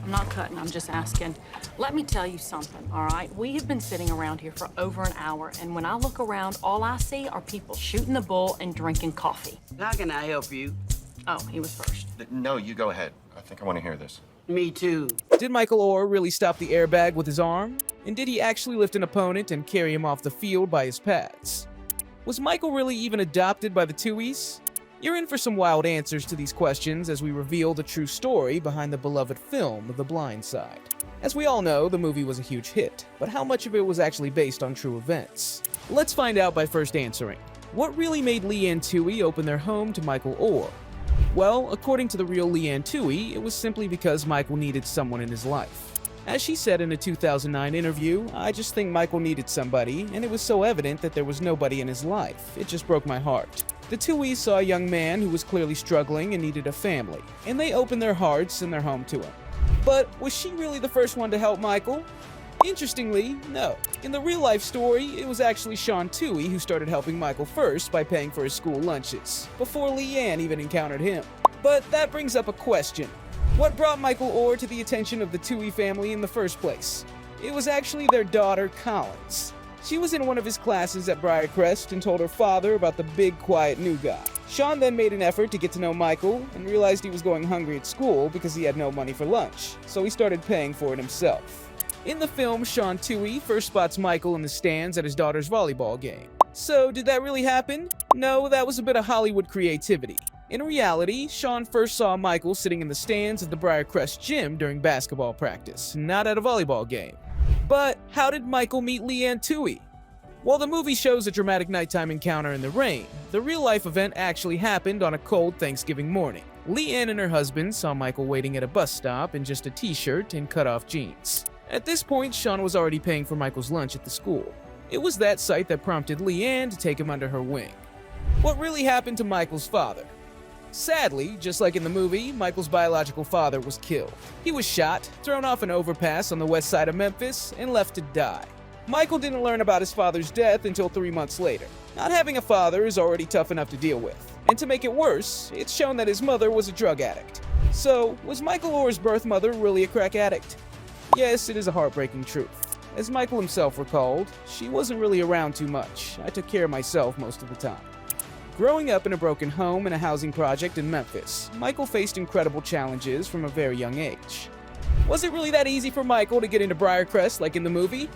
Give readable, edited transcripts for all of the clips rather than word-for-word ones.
I'm not cutting, I'm just asking. Let me tell you something, all right? We have been sitting around here for over an hour, and when I look around, all I see are people shooting the bull and drinking coffee. How can I help you? Oh, he was first. No, you go ahead. I think I want to hear this. Me too. Did Michael Oher really stop the airbag with his arm? And did he actually lift an opponent and carry him off the field by his pads? Was Michael really even adopted by the Tuohys? You're in for some wild answers to these questions as we reveal the true story behind the beloved film, The Blind Side. As we all know, the movie was a huge hit, but how much of it was actually based on true events? Let's find out by first answering. What really made Leigh Anne Tuohy open their home to Michael Oher? Well, according to the real Leigh Anne Tuohy, it was simply because Michael needed someone in his life. As she said in a 2009 interview, "I just think Michael needed somebody, and it was so evident that there was nobody in his life. It just broke my heart." The Tuohys saw a young man who was clearly struggling and needed a family, and they opened their hearts and their home to him. But was she really the first one to help Michael? Interestingly, no. In the real-life story, it was actually Sean Tuohy who started helping Michael first by paying for his school lunches, before Leigh Anne even encountered him. But that brings up a question. What brought Michael Oher to the attention of the Tuohy family in the first place? It was actually their daughter, Collins. She was in one of his classes at Briarcrest and told her father about the big, quiet new guy. Sean then made an effort to get to know Michael and realized he was going hungry at school because he had no money for lunch, so he started paying for it himself. In the film, Sean Tuohy first spots Michael in the stands at his daughter's volleyball game. So, did that really happen? No, that was a bit of Hollywood creativity. In reality, Sean first saw Michael sitting in the stands at the Briarcrest gym during basketball practice, not at a volleyball game. But how did Michael meet Leigh Anne Tuohy? While the movie shows a dramatic nighttime encounter in the rain, the real-life event actually happened on a cold Thanksgiving morning. Leigh Anne and her husband saw Michael waiting at a bus stop in just a t-shirt and cut-off jeans. At this point, Sean was already paying for Michael's lunch at the school. It was that sight that prompted Leigh Anne to take him under her wing. What really happened to Michael's father? Sadly, just like in the movie, Michael's biological father was killed. He was shot, thrown off an overpass on the west side of Memphis, and left to die. Michael didn't learn about his father's death until 3 months later. Not having a father is already tough enough to deal with. And to make it worse, it's shown that his mother was a drug addict. So, was Michael Oher's birth mother really a crack addict? Yes, it is a heartbreaking truth. As Michael himself recalled, "She wasn't really around too much. I took care of myself most of the time." Growing up in a broken home in a housing project in Memphis, Michael faced incredible challenges from a very young age. Was it really that easy for Michael to get into Briarcrest like in the movie?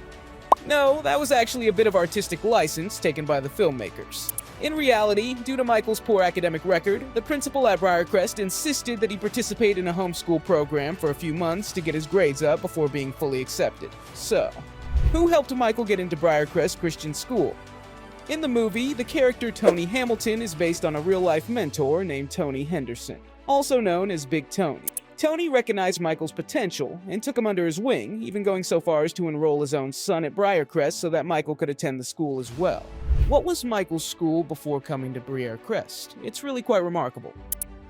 No, that was actually a bit of artistic license taken by the filmmakers. In reality, due to Michael's poor academic record, the principal at Briarcrest insisted that he participate in a homeschool program for a few months to get his grades up before being fully accepted. So, who helped Michael get into Briarcrest Christian School? In the movie, the character Tony Hamilton is based on a real-life mentor named Tony Henderson, also known as Big Tony. Tony recognized Michael's potential and took him under his wing, even going so far as to enroll his own son at Briarcrest so that Michael could attend the school as well. What was Michael's school before coming to Briarcrest? It's really quite remarkable.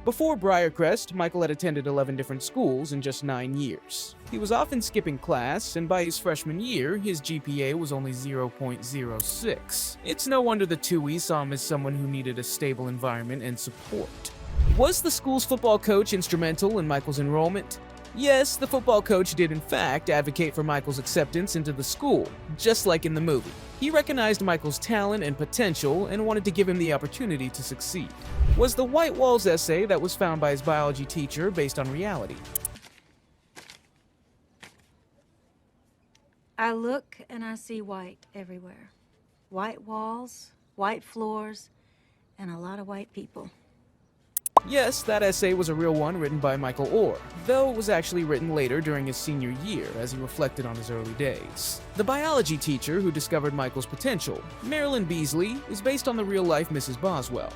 Before Briarcrest, Michael had attended 11 different schools in just 9 years. He was often skipping class, and by his freshman year, his GPA was only 0.06. It's no wonder the Tuohys saw him as someone who needed a stable environment and support. Was the school's football coach instrumental in Michael's enrollment? Yes, the football coach did in fact advocate for Michael's acceptance into the school, just like in the movie. He recognized Michael's talent and potential and wanted to give him the opportunity to succeed. Was the White Walls essay that was found by his biology teacher based on reality? I look and I see white everywhere. White walls, white floors, and a lot of white people. Yes, that essay was a real one written by Michael Oher, though it was actually written later during his senior year as he reflected on his early days. The biology teacher who discovered Michael's potential, Marilyn Beasley, is based on the real-life Mrs. Boswell.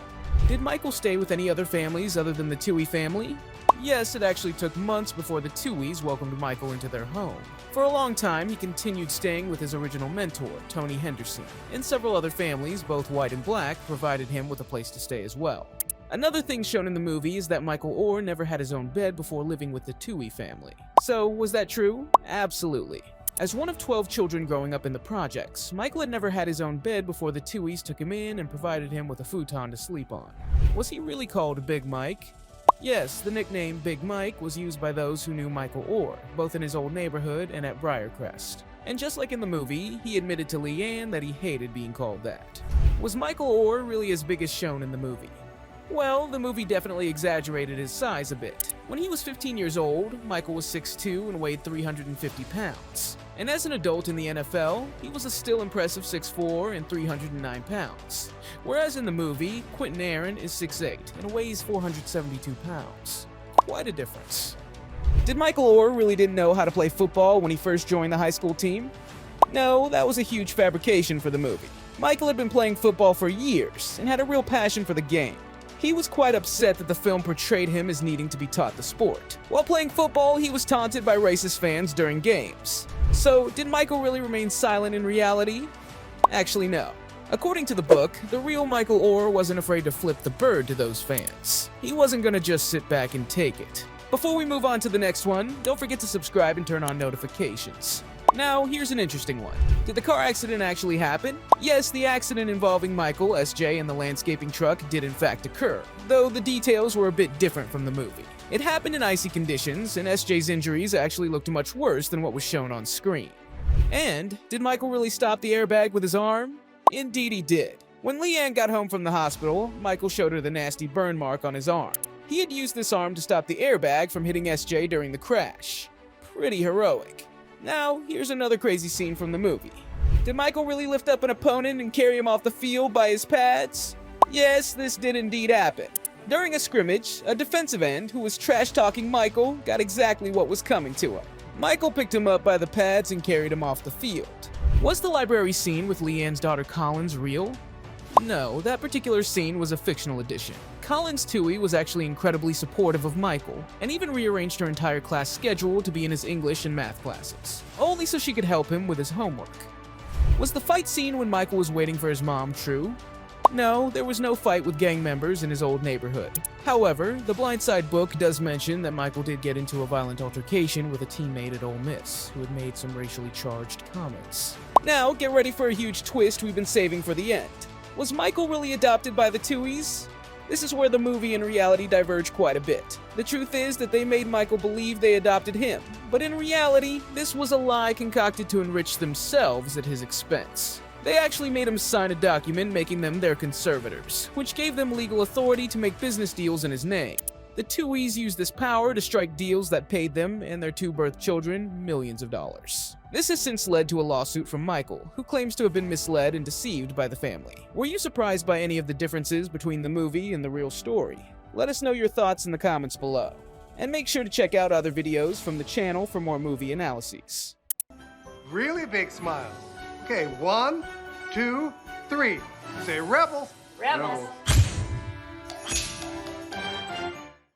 Did Michael stay with any other families other than the Tuohy family? Yes, it actually took months before the Tuohys welcomed Michael into their home. For a long time, he continued staying with his original mentor, Tony Henderson, and several other families, both white and black, provided him with a place to stay as well. Another thing shown in the movie is that Michael Oher never had his own bed before living with the Tuohy family. So, was that true? Absolutely. As one of 12 children growing up in the projects, Michael had never had his own bed before the Tuohys took him in and provided him with a futon to sleep on. Was he really called Big Mike? Yes, the nickname Big Mike was used by those who knew Michael Oher, both in his old neighborhood and at Briarcrest. And just like in the movie, he admitted to Leigh Anne that he hated being called that. Was Michael Oher really as big as shown in the movie? Well, the movie definitely exaggerated his size a bit. When he was 15 years old, Michael was 6'2" and weighed 350 pounds. And as an adult in the NFL, he was a still impressive 6'4" and 309 pounds. Whereas in the movie, Quentin Aaron is 6'8" and weighs 472 pounds. Quite a difference. Did Michael Oher really didn't know how to play football when he first joined the high school team? No, that was a huge fabrication for the movie. Michael had been playing football for years and had a real passion for the game. He was quite upset that the film portrayed him as needing to be taught the sport. While playing football, he was taunted by racist fans during games. So, did Michael really remain silent in reality? Actually, no. According to the book, the real Michael Oher wasn't afraid to flip the bird to those fans. He wasn't gonna just sit back and take it. Before we move on to the next one, don't forget to subscribe and turn on notifications. Now, here's an interesting one. Did the car accident actually happen? Yes, the accident involving Michael, SJ, and the landscaping truck did in fact occur, though the details were a bit different from the movie. It happened in icy conditions, and SJ's injuries actually looked much worse than what was shown on screen. And, did Michael really stop the airbag with his arm? Indeed he did. When Leigh Anne got home from the hospital, Michael showed her the nasty burn mark on his arm. He had used this arm to stop the airbag from hitting SJ during the crash. Pretty heroic. Now, here's another crazy scene from the movie. Did Michael really lift up an opponent and carry him off the field by his pads? Yes, this did indeed happen. During a scrimmage, a defensive end who was trash-talking Michael got exactly what was coming to him. Michael picked him up by the pads and carried him off the field. Was the library scene with Leigh Anne's daughter Collins real? No, that particular scene was a fictional addition. Collins Tuohy was actually incredibly supportive of Michael, and even rearranged her entire class schedule to be in his English and math classes, only so she could help him with his homework. Was the fight scene when Michael was waiting for his mom true? No, there was no fight with gang members in his old neighborhood. However, the Blind Side book does mention that Michael did get into a violent altercation with a teammate at Ole Miss, who had made some racially charged comments. Now, get ready for a huge twist we've been saving for the end. Was Michael really adopted by the Tuohys? This is where the movie and reality diverge quite a bit. The truth is that they made Michael believe they adopted him, but in reality, this was a lie concocted to enrich themselves at his expense. They actually made him sign a document making them their conservators, which gave them legal authority to make business deals in his name. The Tuohys used this power to strike deals that paid them and their two birth children millions of dollars. This has since led to a lawsuit from Michael, who claims to have been misled and deceived by the family. Were you surprised by any of the differences between the movie and the real story? Let us know your thoughts in the comments below. And make sure to check out other videos from the channel for more movie analyses. Really big smiles. Okay, 1, 2, 3. Say rebels. Rebels.